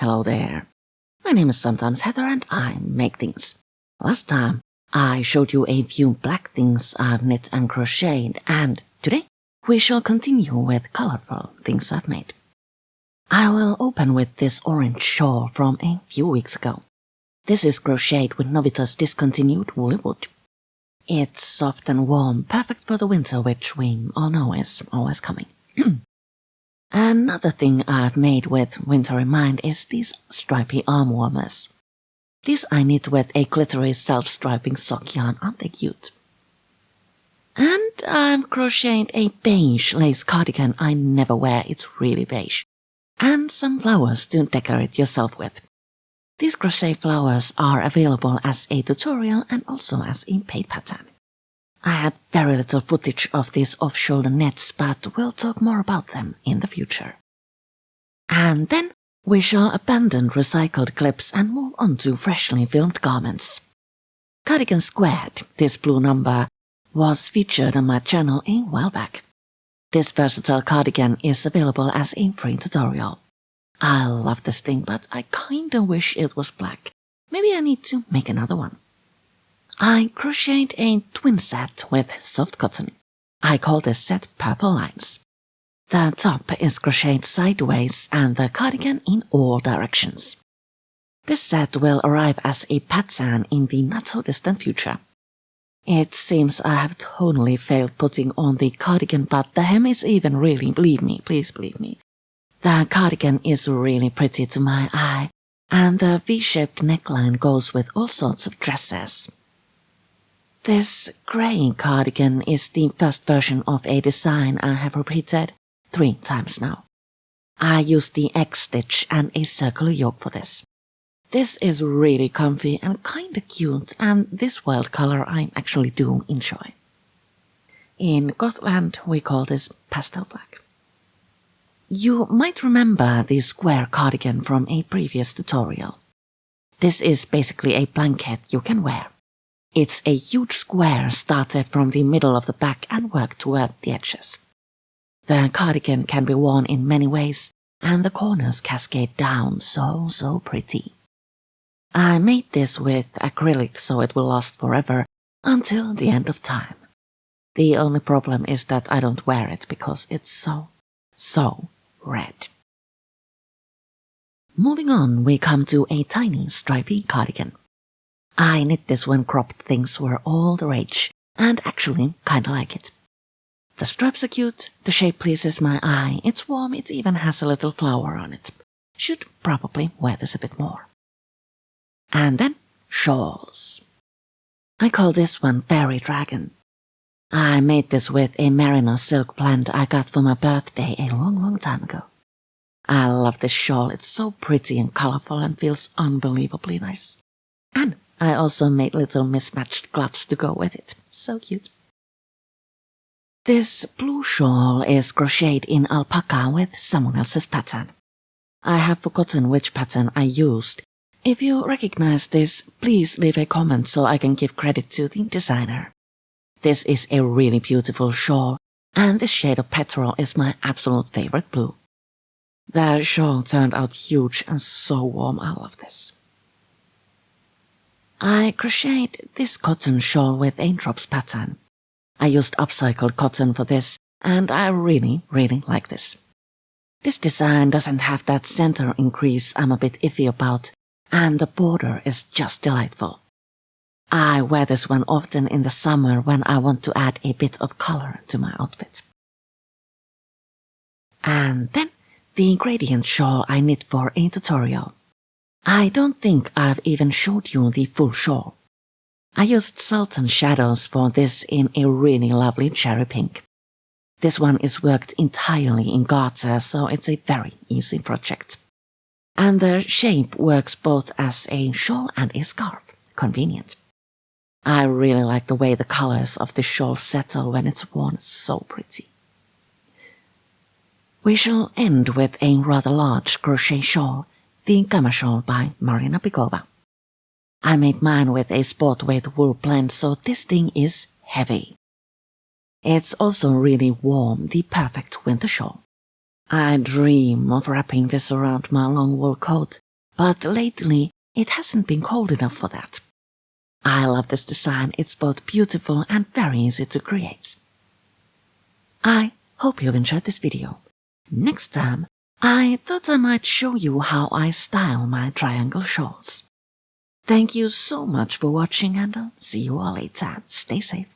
Hello there. My name is sometimes Heather and I make things. Last time I showed you a few black things I've knit and crocheted, and today we shall continue with colorful things I've made. I will open with this orange shawl from a few weeks ago. This is crocheted with Novita's discontinued woolly wood. It's soft and warm, perfect for the winter, which we all know is always coming. Another thing I've made with winter in mind is these stripy arm warmers. These I knit with a glittery self-striping sock yarn. Aren't they cute? And I've crocheted a beige lace cardigan I never wear, it's really beige. And some flowers to decorate yourself with. These crochet flowers are available as a tutorial and also as a paid pattern. I had very little footage of these off-shoulder nets, but we'll talk more about them in the future. And then we shall abandon recycled clips and move on to freshly filmed garments. Cardigan Squared, this blue number, was featured on my channel a while back. This versatile cardigan is available as a free tutorial. I love this thing, but I kinda wish it was black. Maybe I need to make another one. I crocheted a twin set with soft cotton. I call this set Purple Lines. The top is crocheted sideways and the cardigan in all directions. This set will arrive as a pattern in the not-so-distant future. It seems I have totally failed putting on the cardigan, but the hem is even really, believe me, please believe me. The cardigan is really pretty to my eye, and the V-shaped neckline goes with all sorts of dresses. This grey cardigan is the first version of a design I have repeated 3 times now. I used the X-stitch and a circular yoke for this. This is really comfy and kinda cute, and this wild color I actually do enjoy. In Gothland we call this pastel black. You might remember the square cardigan from a previous tutorial. This is basically a blanket you can wear. It's a huge square started from the middle of the back and worked toward the edges. The cardigan can be worn in many ways, and the corners cascade down so pretty. I made this with acrylic so it will last forever until the end of time. The only problem is that I don't wear it because it's so red. Moving on, we come to a tiny stripy cardigan. I knit this when cropped things were all the rage, and actually kinda like it. The stripes are cute, the shape pleases my eye, it's warm, it even has a little flower on it. Should probably wear this a bit more. And then, shawls. I call this one Fairy Dragon. I made this with a merino silk blend I got for my birthday a long time ago. I love this shawl, it's so pretty and colorful and feels unbelievably nice. And I also made little mismatched gloves to go with it. So cute. This blue shawl is crocheted in alpaca with someone else's pattern. I have forgotten which pattern I used. If you recognize this, please leave a comment so I can give credit to the designer. This is a really beautiful shawl, and this shade of petrol is my absolute favorite blue. The shawl turned out huge and so warm, I love this. I crocheted this cotton shawl with a drops pattern. I used upcycled cotton for this, and I really like this. This design doesn't have that center increase I'm a bit iffy about, and the border is just delightful. I wear this one often in the summer when I want to add a bit of color to my outfit. And then the gradient shawl I knit for a tutorial. I don't think I've even showed you the full shawl. I used Sultan shadows for this in a really lovely cherry pink. This one is worked entirely in garter, so it's a very easy project. And the shape works both as a shawl and a scarf. Convenient. I really like the way the colors of the shawl settle when it's worn, it's so pretty. We shall end with a rather large crochet shawl, the Gamma shawl by Marina Pikova. I made mine with a sport weight wool blend, so this thing is heavy. It's also really warm, the perfect winter shawl. I dream of wrapping this around my long wool coat but lately it hasn't been cold enough for that. I love this design, it's both beautiful and very easy to create. I hope you've enjoyed this video. Next time, I thought I might show you how I style my triangle shawls. Thank you so much for watching and I'll see you all later. Stay safe.